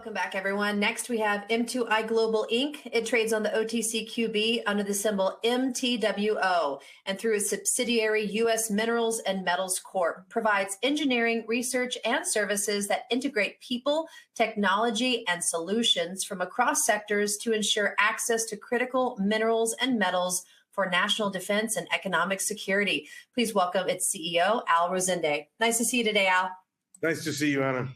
Welcome back, everyone. Next, we have M2i Global Inc. It trades on the OTCQB under the symbol MTWO, and through its subsidiary U.S. Minerals and Metals Corp. Provides engineering, research, and services that integrate people, technology, and solutions from across sectors to ensure access to critical minerals and metals for national defense and economic security. Please welcome its CEO, Al Rosende. Nice to see you today, Al. Nice to see you, Anna.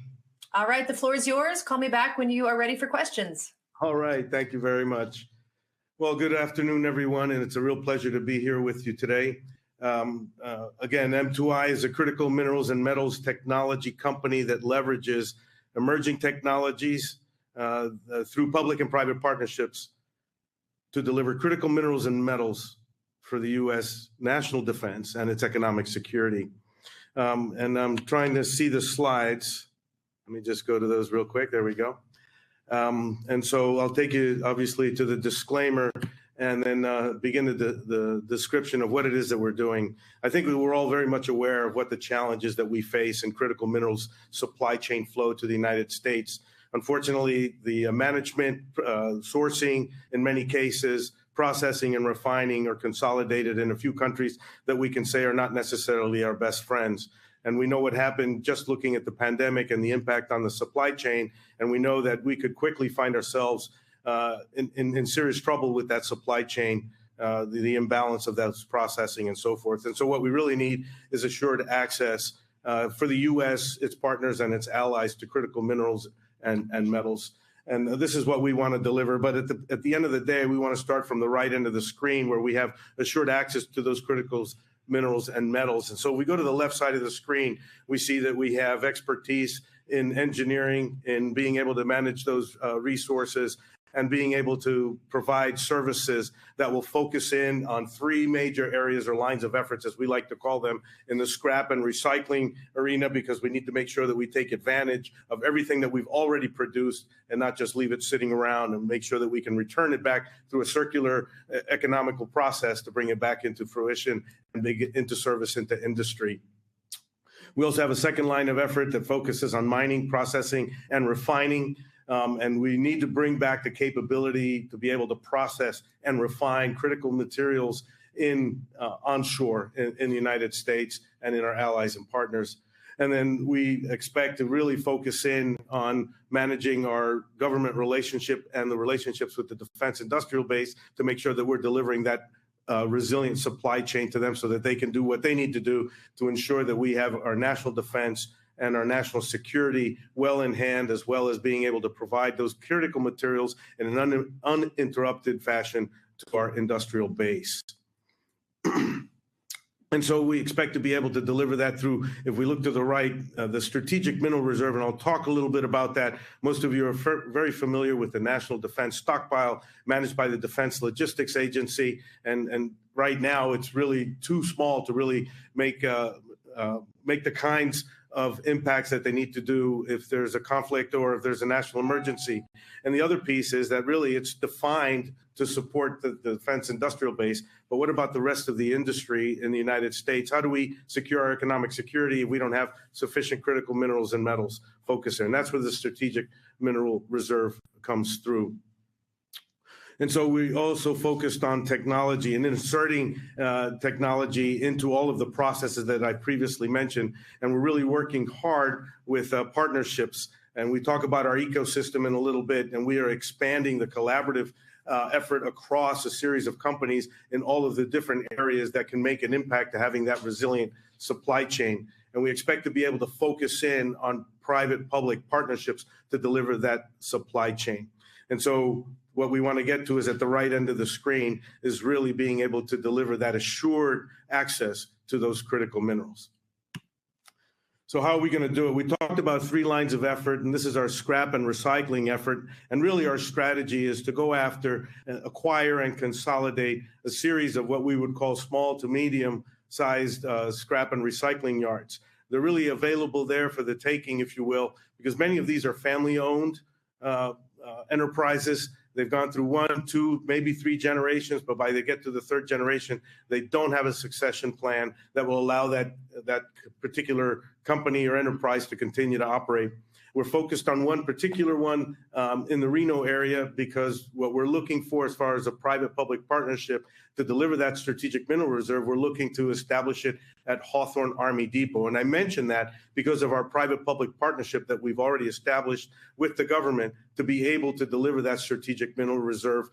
All right, the floor is yours. Call me back when you are ready for questions. All right, thank you very much. Well, good afternoon, everyone, and it's a real pleasure to be here with you today. Again, M2i is a critical minerals and metals technology company that leverages emerging technologies through public and private partnerships to deliver critical minerals and metals for the U.S. national defense and its economic security. And I'm trying to see the slides. Let me just go to those real quick. There we go. And so I'll take you, obviously, to the disclaimer and then begin the description of what it is that we're doing. I think we're all very much aware of what the challenges that we face in critical minerals supply chain flow to the United States. Unfortunately, the management, sourcing, in many cases, processing and refining are consolidated in a few countries that we can say are not necessarily our best friends. And we know what happened just looking at the pandemic and the impact on the supply chain. And we know that we could quickly find ourselves in serious trouble with that supply chain, the imbalance of those processing and so forth. And so what we really need is assured access for the U.S., its partners, and its allies to critical minerals and metals. And this is what we want to deliver. But at the end of the day, we want to start from the right end of the screen where we have assured access to those critical minerals and metals. And so we go to the left side of the screen, we see that we have expertise in engineering, in being able to manage those resources, and being able to provide services that will focus in on three major areas or lines of efforts, as we like to call them, in the scrap and recycling arena, because we need to make sure that we take advantage of everything that we've already produced and not just leave it sitting around, and make sure that we can return it back through a circular economical process to bring it back into fruition and bring it into service into industry. We also have a second line of effort that focuses on mining, processing, and refining. And we need to bring back the capability to be able to process and refine critical materials in onshore in the United States and in our allies and partners. And then we expect to really focus in on managing our government relationship and the relationships with the defense industrial base to make sure that we're delivering that resilient supply chain to them so that they can do what they need to do to ensure that we have our national defense and our national security well in hand, as well as being able to provide those critical materials in an uninterrupted fashion to our industrial base. And so we expect to be able to deliver that through, if we look to the right, the Strategic Mineral Reserve, and I'll talk a little bit about that. Most of you are very familiar with the National Defense Stockpile managed by the Defense Logistics Agency. And right now, it's really too small to really make the kinds of impacts that they need to do if there's a conflict or if there's a national emergency. And the other piece is that really it's defined to support the defense industrial base. But what about the rest of the industry in the United States? How do we secure our economic security if we don't have sufficient critical minerals and metals focus there? And that's where the Strategic Mineral Reserve comes through. And so we also focused on technology and inserting technology into all of the processes that I previously mentioned. And we're really working hard with partnerships. And we talk about our ecosystem in a little bit, and we are expanding the collaborative effort across a series of companies in all of the different areas that can make an impact to having that resilient supply chain. And we expect to be able to focus in on private-public partnerships to deliver that supply chain. And so what we want to get to is at the right end of the screen is really being able to deliver that assured access to those critical minerals. So how are we going to do it? We talked about three lines of effort, and this is our scrap and recycling effort. And really our strategy is to go after, acquire, and consolidate a series of what we would call small to medium-sized scrap and recycling yards. They're really available there for the taking, if you will, because many of these are family-owned enterprises. They've gone through 1, 2, maybe 3 generations, but by they get to the 3rd generation, they don't have a succession plan that will allow that particular company or enterprise to continue to operate. We're focused on one particular one in the Reno area because what we're looking for as far as a private-public partnership to deliver that strategic mineral reserve, we're looking to establish it at Hawthorne Army Depot. And I mention that because of our private-public partnership that we've already established with the government to be able to deliver that strategic mineral reserve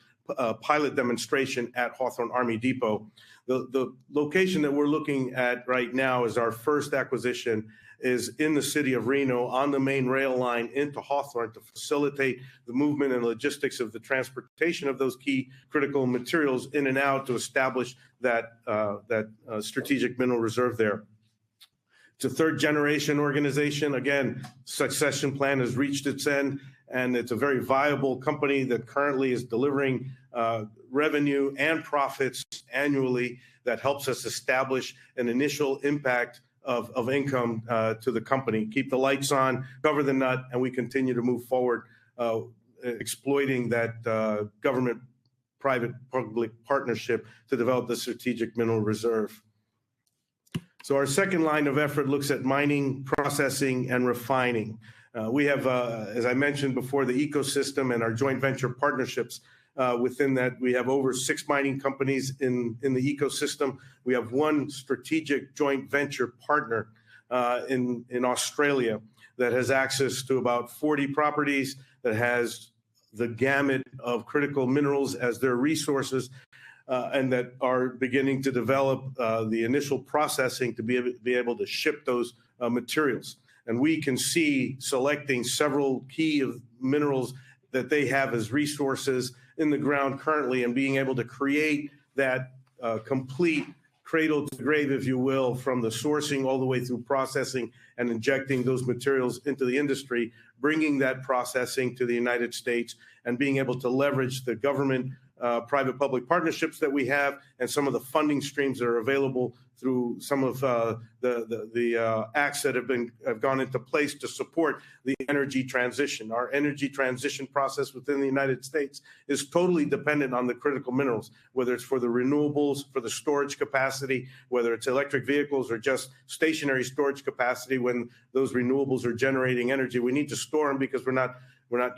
pilot demonstration at Hawthorne Army Depot. The location that we're looking at right now is our first acquisition is in the city of Reno on the main rail line into Hawthorne to facilitate the movement and logistics of the transportation of those key critical materials in and out to establish that strategic mineral reserve there. It's a third generation organization. Again, succession plan has reached its end, and it's a very viable company that currently is delivering revenue and profits annually that helps us establish an initial impact of income to the company. Keep the lights on, cover the nut, and we continue to move forward exploiting that government-private-public partnership to develop the strategic mineral reserve. So our second line of effort looks at mining, processing, and refining. We have, as I mentioned before, the ecosystem and our joint venture partnerships. Within that, we have over 6 mining companies in the ecosystem. We have one strategic joint venture partner in Australia that has access to about 40 properties, that has the gamut of critical minerals as their resources, and that are beginning to develop the initial processing to be able to ship those materials. And we can see selecting several key minerals that they have as resources in the ground currently and being able to create that complete cradle to grave, if you will, from the sourcing all the way through processing and injecting those materials into the industry, bringing that processing to the United States and being able to leverage the government private-public partnerships that we have and some of the funding streams that are available through some of the acts that have gone into place to support the energy transition. Our energy transition process within the United States is totally dependent on the critical minerals, whether it's for the renewables, for the storage capacity, whether it's electric vehicles or just stationary storage capacity. When those renewables are generating energy, we need to store them because we're not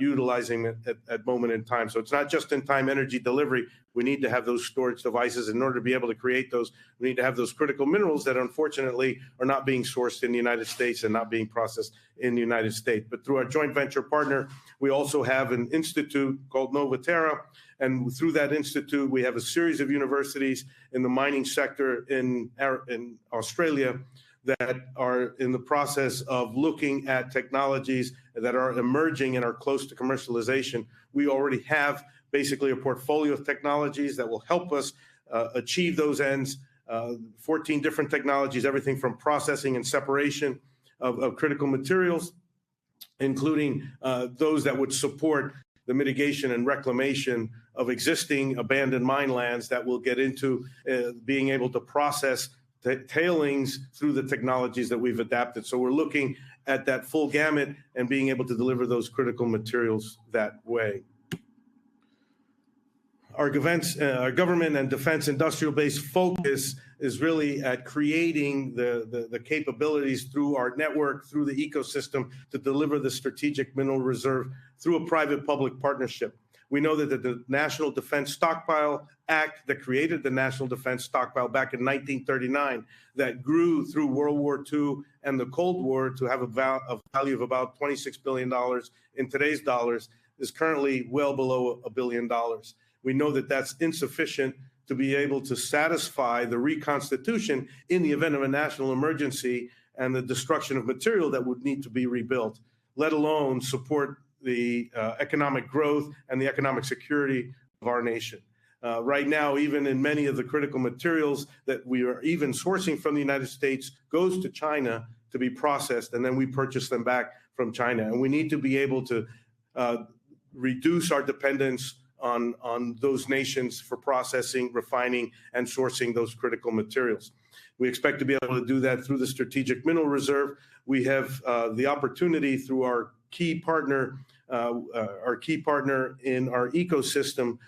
utilizing it at moment in time. So it's not just in time energy delivery. We need to have those storage devices. In order to be able to create those, we need to have those critical minerals that unfortunately are not being sourced in the United States and not being processed in the United States. But through our joint venture partner, we also have an institute called Novaterra. And through that institute, we have a series of universities in the mining sector in Australia that are in the process of looking at technologies that are emerging and are close to commercialization. We already have basically a portfolio of technologies that will help us achieve those ends, 14 different technologies, everything from processing and separation of critical materials, including those that would support the mitigation and reclamation of existing abandoned mine lands that will get into being able to process tailings through the technologies that we've adapted. So we're looking at that full gamut and being able to deliver those critical materials that way. Our government and defense industrial base focus is really at creating the capabilities through our network, through the ecosystem to deliver the strategic mineral reserve through a private-public partnership. We know that the National Defense Stockpile Act that created the National Defense Stockpile back in 1939, that grew through World War II and the Cold War to have a value of about $26 billion in today's dollars, is currently well below $1 billion. We know that that's insufficient to be able to satisfy the reconstitution in the event of a national emergency and the destruction of material that would need to be rebuilt, let alone support the economic growth and the economic security of our nation. Right now, even in many of the critical materials that we are even sourcing from the United States goes to China to be processed, and then we purchase them back from China. And we need to be able to reduce our dependence on those nations for processing, refining, and sourcing those critical materials. We expect to be able to do that through the Strategic Mineral Reserve. We have the opportunity through our key partner in our ecosystem,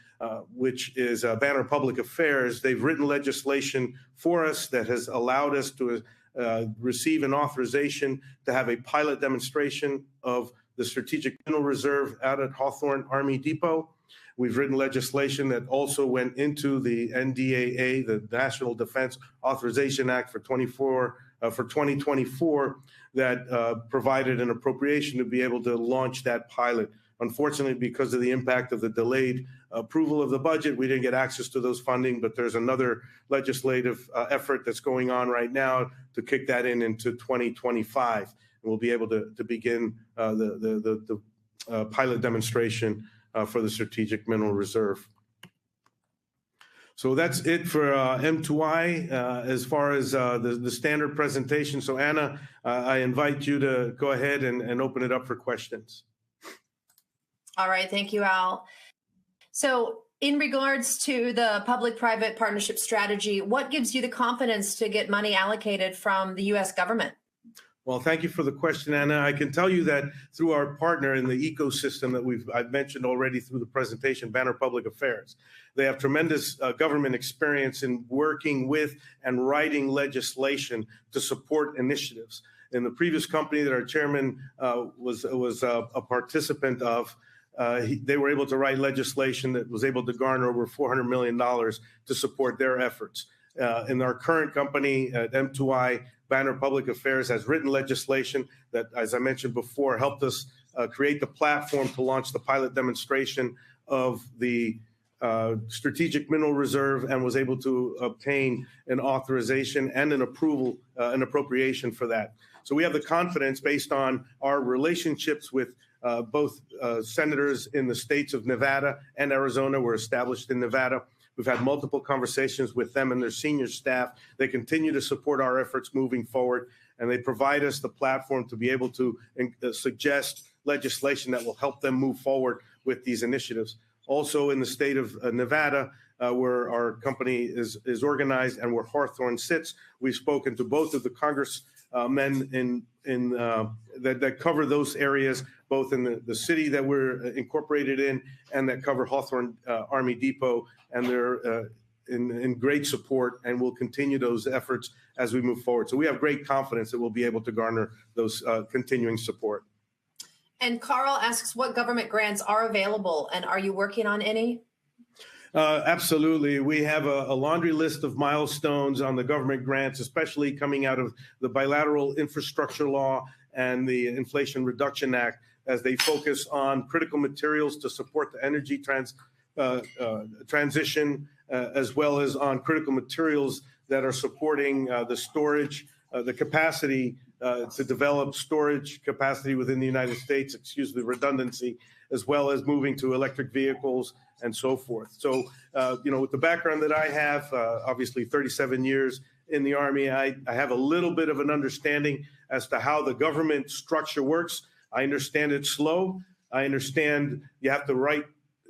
which is Banner Public Affairs. They've written legislation for us that has allowed us to receive an authorization to have a pilot demonstration of the Strategic Mineral Reserve out at Hawthorne Army Depot. We've written legislation that also went into the NDAA, the National Defense Authorization Act for 2024, that provided an appropriation to be able to launch that pilot. Unfortunately, because of the impact of the delayed approval of the budget, we didn't get access to those funding, but there's another legislative effort that's going on right now to kick that into 2025. And we'll be able to begin the pilot demonstration for the Strategic Mineral Reserve. So that's it for M2i as far as the standard presentation. So Anna, I invite you to go ahead and open it up for questions. All right, thank you, Al. So in regards to the public-private partnership strategy, what gives you the confidence to get money allocated from the U.S. government? Well, thank you for the question, Anna. I can tell you that through our partner in the ecosystem that I've mentioned already through the presentation, Banner Public Affairs. They have tremendous government experience in working with and writing legislation to support initiatives. In the previous company that our chairman was a participant of, they were able to write legislation that was able to garner over $400 million to support their efforts. In our current company at M2i, Banner Public Affairs has written legislation that, as I mentioned before, helped us create the platform to launch the pilot demonstration of the Strategic Mineral Reserve, and was able to obtain an authorization and an approval, an appropriation for that. So we have the confidence based on our relationships with both senators in the states of Nevada and Arizona. We're established in Nevada. We've had multiple conversations with them and their senior staff. They continue to support our efforts moving forward, and they provide us the platform to be able to suggest legislation that will help them move forward with these initiatives. Also in the state of Nevada, where our company is organized and where Hawthorne sits, we've spoken to both of the congressmen that cover those areas, both in the city that we're incorporated in and that cover Hawthorne Army Depot, and they're in great support, and will continue those efforts as we move forward. So we have great confidence that we'll be able to garner those continuing support. And Carl asks, what government grants are available, and are you working on any? Absolutely. We have a laundry list of milestones on the government grants, especially coming out of the bilateral infrastructure law and the Inflation Reduction Act, as they focus on critical materials to support the energy transition, as well as on critical materials that are supporting the storage, the capacity to develop storage capacity within the United States, the redundancy, as well as moving to electric vehicles and so forth. So, with the background that I have, obviously 37 years in the Army, I have a little bit of an understanding as to how the government structure works. I understand it's slow. I understand you have to write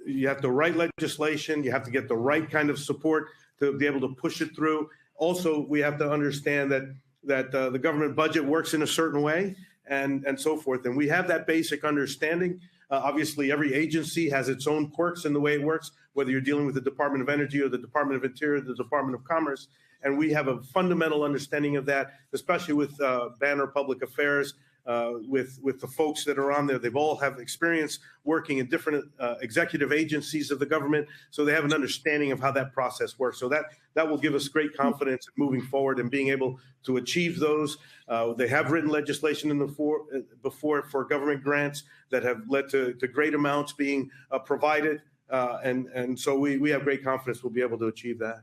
legislation. You have to get the right kind of support to be able to push it through. Also, we have to understand that the government budget works in a certain way, and so forth. And we have that basic understanding. Obviously, every agency has its own quirks in the way it works, whether you're dealing with the Department of Energy or the Department of Interior, or the Department of Commerce. And we have a fundamental understanding of that, especially with Banner Public Affairs, with the folks that are on there. They've all have experience working in different executive agencies of the government, so they have an understanding of how that process works. So that will give us great confidence moving forward and being able to achieve those. They have written legislation before for government grants that have led to great amounts being provided, and so we have great confidence we'll be able to achieve that.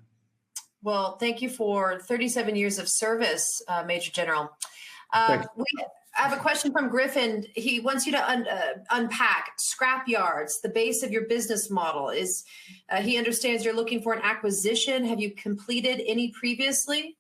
Well, thank you for 37 years of service, Major General. I have a question from Griffin. He wants you to unpack scrap yards, the base of your business model. He understands you're looking for an acquisition. Have you completed any previously?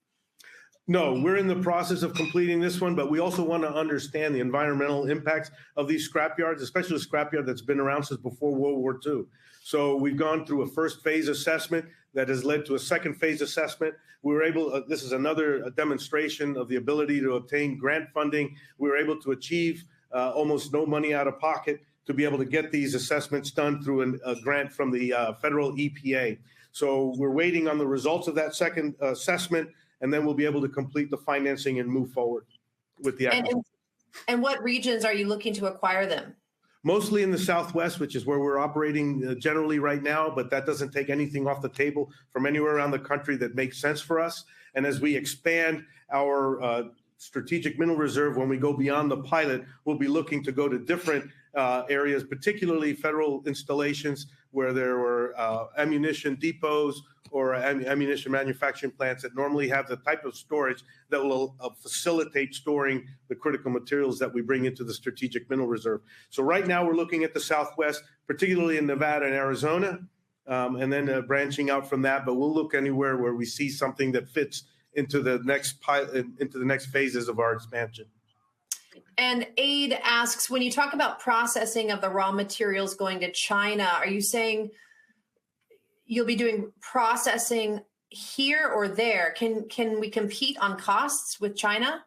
No, we're in the process of completing this one, but we also want to understand the environmental impacts of these scrap yards, especially a scrap yard that's been around since before World War II. So we've gone through a first phase assessment that has led to a second phase assessment. We were able, this is another demonstration of the ability to obtain grant funding. We were able to achieve almost no money out of pocket to be able to get these assessments done through a grant from the federal EPA. So we're waiting on the results of that second assessment, and then we'll be able to complete the financing and move forward with the acquisition. And what regions are you looking to acquire them? Mostly in the Southwest, which is where we're operating generally right now, but that doesn't take anything off the table from anywhere around the country that makes sense for us. And as we expand our strategic mineral reserve, when we go beyond the pilot, we'll be looking to go to different areas, particularly federal installations where there were ammunition depots or ammunition manufacturing plants that normally have the type of storage that will facilitate storing the critical materials that we bring into the strategic mineral reserve. So right now we're looking at the Southwest, particularly in Nevada and Arizona, and then branching out from that. But we'll look anywhere where we see something that fits into the next phases of our expansion. And Aid asks, when you talk about processing of the raw materials going to China, are you saying you'll be doing processing here or there? Can we compete on costs with China?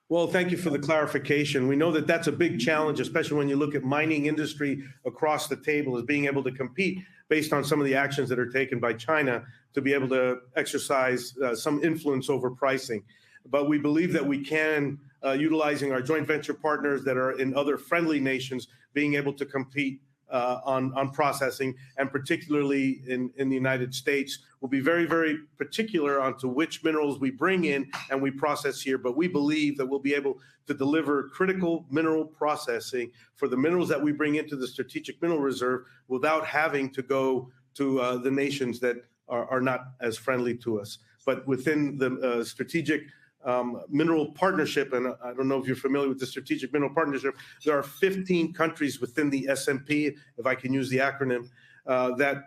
Well, thank you for the clarification. We know that that's a big challenge, especially when you look at mining industry across the table, is being able to compete based on some of the actions that are taken by China to be able to exercise some influence over pricing. But we believe that we can, utilizing our joint venture partners that are in other friendly nations, being able to compete on processing, and particularly in the United States. We'll be very, very particular onto which minerals we bring in and we process here, but we believe that we'll be able to deliver critical mineral processing for the minerals that we bring into the strategic mineral reserve without having to go to the nations that are not as friendly to us. But within the strategic mineral partnership, and I don't know if you're familiar with the strategic mineral partnership, there are 15 countries within the SMP, if I can use the acronym, that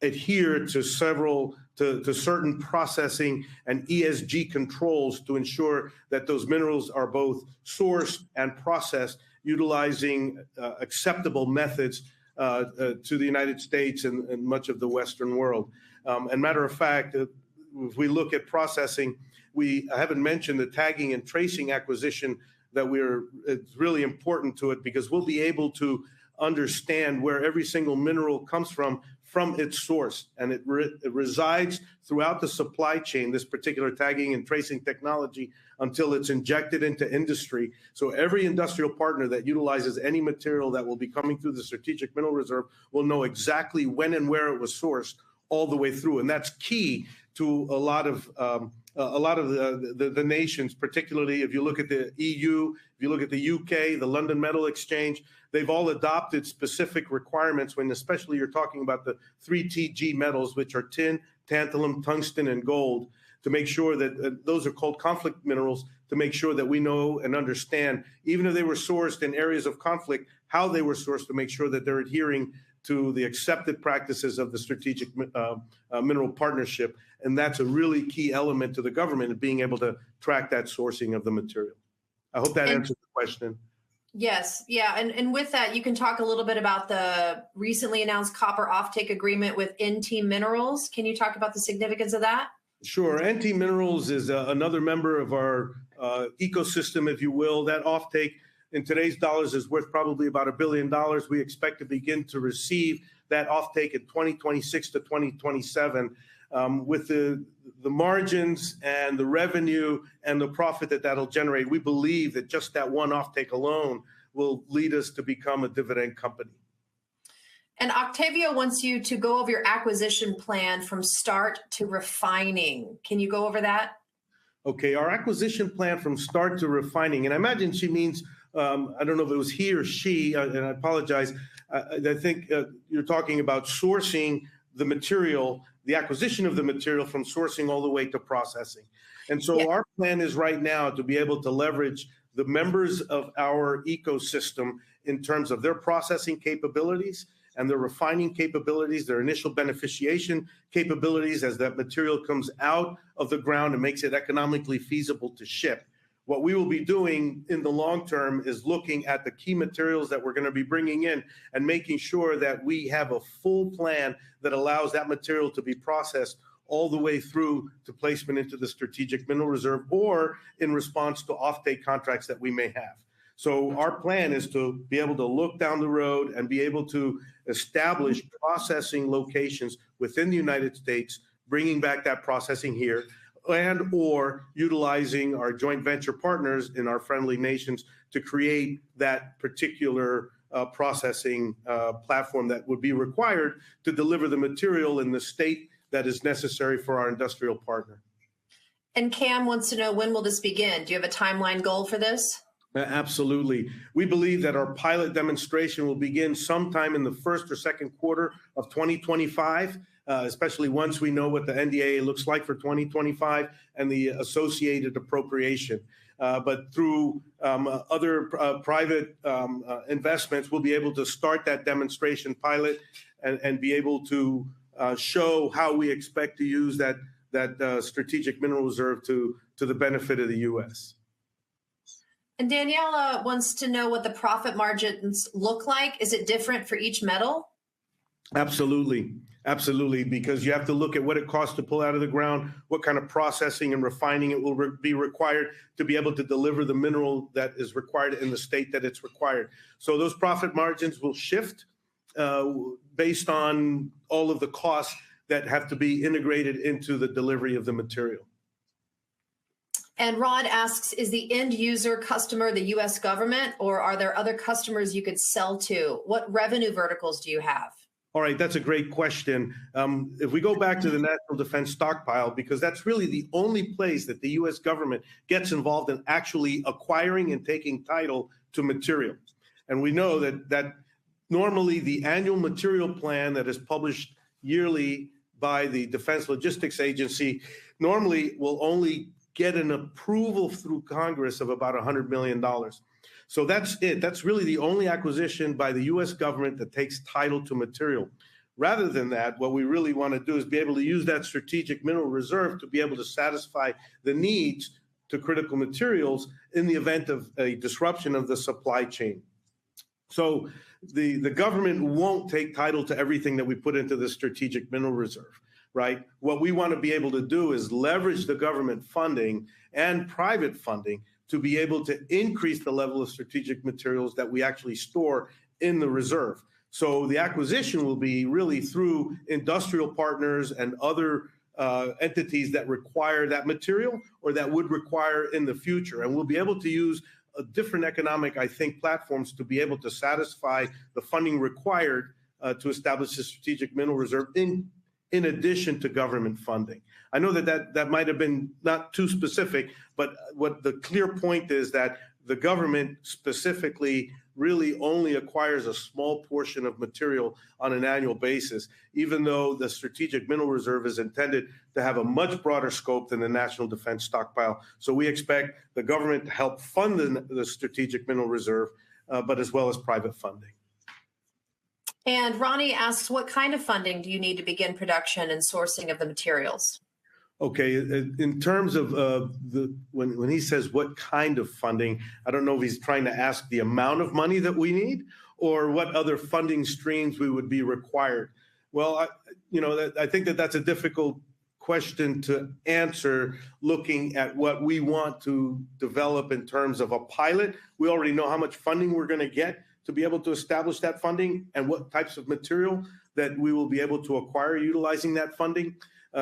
adhere to certain processing and ESG controls to ensure that those minerals are both sourced and processed utilizing acceptable methods to the United States and much of the Western world. And matter of fact, if we look at processing, I haven't mentioned the tagging and tracing acquisition that it's really important to it, because we'll be able to understand where every single mineral comes from its source. And it resides throughout the supply chain, this particular tagging and tracing technology, until it's injected into industry. So every industrial partner that utilizes any material that will be coming through the strategic mineral reserve will know exactly when and where it was sourced all the way through. And that's key to a lot of the nations, particularly if you look at the EU, if you look at the UK, the London Metal Exchange, they've all adopted specific requirements when especially you're talking about the 3TG metals, which are tin, tantalum, tungsten, and gold, to make sure that those are called conflict minerals, to make sure that we know and understand, even if they were sourced in areas of conflict, how they were sourced, to make sure that they're adhering to the accepted practices of the strategic mineral partnership. And that's a really key element to the government of being able to track that sourcing of the material. I hope that answers the question. Yes. Yeah. And with that, you can talk a little bit about the recently announced copper offtake agreement with NT Minerals. Can you talk about the significance of that? Sure. NT Minerals is another member of our ecosystem, if you will. That offtake in today's dollars is worth probably about $1 billion. We expect to begin to receive that offtake in 2026 to 2027. With the margins and the revenue and the profit that'll generate, we believe that just that one offtake alone will lead us to become a dividend company. And Octavio wants you to go over your acquisition plan from start to refining. Can you go over that? Okay, our acquisition plan from start to refining, and I imagine she means, I don't know if it was he or she, and I apologize. I think you're talking about sourcing the material, the acquisition of the material from sourcing all the way to processing. And so our plan is right now to be able to leverage the members of our ecosystem in terms of their processing capabilities and their refining capabilities, their initial beneficiation capabilities as that material comes out of the ground and makes it economically feasible to ship. What we will be doing in the long term is looking at the key materials that we're going to be bringing in and making sure that we have a full plan that allows that material to be processed all the way through to placement into the strategic mineral reserve or in response to offtake contracts that we may have. So our plan is to be able to look down the road and be able to establish processing locations within the United States, bringing back that processing here, and or utilizing our joint venture partners in our friendly nations to create that particular processing platform that would be required to deliver the material in the state that is necessary for our industrial partner. And Cam wants to know, when will this begin? Do you have a timeline goal for this? Absolutely. We believe that our pilot demonstration will begin sometime in the first or second quarter of 2025, especially once we know what the NDAA looks like for 2025 and the associated appropriation. But through other private investments, we'll be able to start that demonstration pilot and be able to show how we expect to use that strategic mineral reserve to the benefit of the U.S. And Daniela wants to know what the profit margins look like. Is it different for each metal? Absolutely. Absolutely, because you have to look at what it costs to pull out of the ground, what kind of processing and refining it will be required to be able to deliver the mineral that is required in the state that it's required. So those profit margins will shift based on all of the costs that have to be integrated into the delivery of the material. And Rod asks, is the end user customer the U.S. government, or are there other customers you could sell to? What revenue verticals do you have? All right, that's a great question. If we go back to the National Defense Stockpile, because that's really the only place that the U.S. government gets involved in actually acquiring and taking title to material. And we know that normally the annual material plan that is published yearly by the Defense Logistics Agency normally will only get an approval through Congress of about $100 million. So that's it. That's really the only acquisition by the U.S. government that takes title to material. Rather than that, what we really want to do is be able to use that strategic mineral reserve to be able to satisfy the needs to critical materials in the event of a disruption of the supply chain. So the government won't take title to everything that we put into the strategic mineral reserve, right? What we want to be able to do is leverage the government funding and private funding to be able to increase the level of strategic materials that we actually store in the reserve. So the acquisition will be really through industrial partners and other entities that require that material or that would require in the future. And we'll be able to use different economic, I think, platforms to be able to satisfy the funding required to establish the strategic mineral reserve in addition to government funding. I know that might have been not too specific, but what the clear point is that the government specifically really only acquires a small portion of material on an annual basis, even though the strategic mineral reserve is intended to have a much broader scope than the National Defense Stockpile. So we expect the government to help fund the strategic mineral reserve, but as well as private funding. And Ronnie asks, what kind of funding do you need to begin production and sourcing of the materials? Okay, in terms of when he says what kind of funding, I don't know if he's trying to ask the amount of money that we need or what other funding streams we would be required. Well, I think that's a difficult question to answer looking at what we want to develop in terms of a pilot. We already know how much funding we're going to get to be able to establish that funding and what types of material that we will be able to acquire utilizing that funding.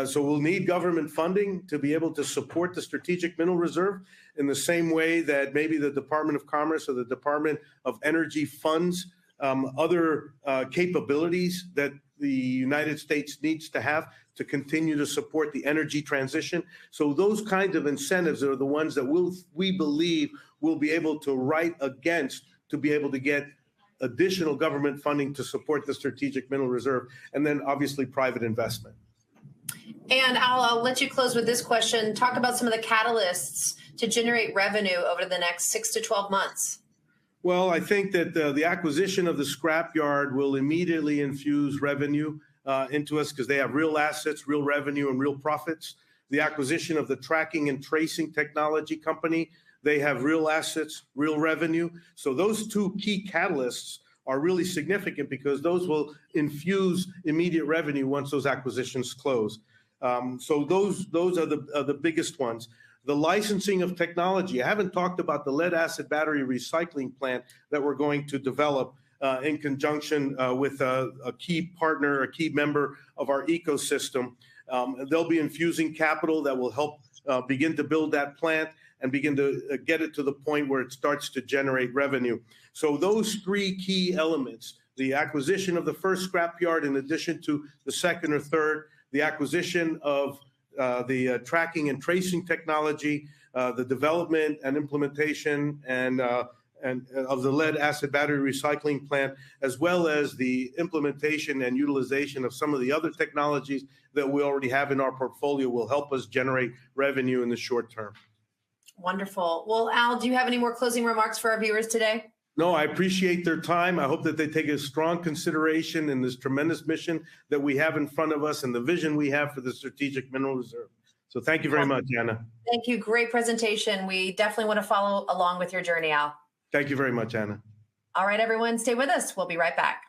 So we'll need government funding to be able to support the strategic mineral reserve in the same way that maybe the Department of Commerce or the Department of Energy funds other capabilities that the United States needs to have to continue to support the energy transition. So those kinds of incentives are the ones that we believe we'll be able to write against to be able to get additional government funding to support the strategic mineral reserve, and then obviously private investment. And I'll let you close with this question. Talk about some of the catalysts to generate revenue over the next 6 to 12 months. Well, I think that the acquisition of the scrapyard will immediately infuse revenue into us because they have real assets, real revenue, and real profits. The acquisition of the tracking and tracing technology company, they have real assets, real revenue. So those two key catalysts are really significant because those will infuse immediate revenue once those acquisitions close. So those are the biggest ones. The licensing of technology. I haven't talked about the lead acid battery recycling plant that we're going to develop in conjunction with a key partner, a key member of our ecosystem. They'll be infusing capital that will help begin to build that plant and begin to get it to the point where it starts to generate revenue. So those three key elements, the acquisition of the first scrapyard in addition to the second or third, the acquisition of the tracking and tracing technology, the development and implementation and of the lead acid battery recycling plant, as well as the implementation and utilization of some of the other technologies that we already have in our portfolio will help us generate revenue in the short term. Wonderful. Well, Al, do you have any more closing remarks for our viewers today? No, I appreciate their time. I hope that they take a strong consideration in this tremendous mission that we have in front of us and the vision we have for the Strategic Mineral Reserve. So thank you very much, Anna. Thank you. Great presentation. We definitely want to follow along with your journey, Al. Thank you very much, Anna. All right, everyone, stay with us. We'll be right back.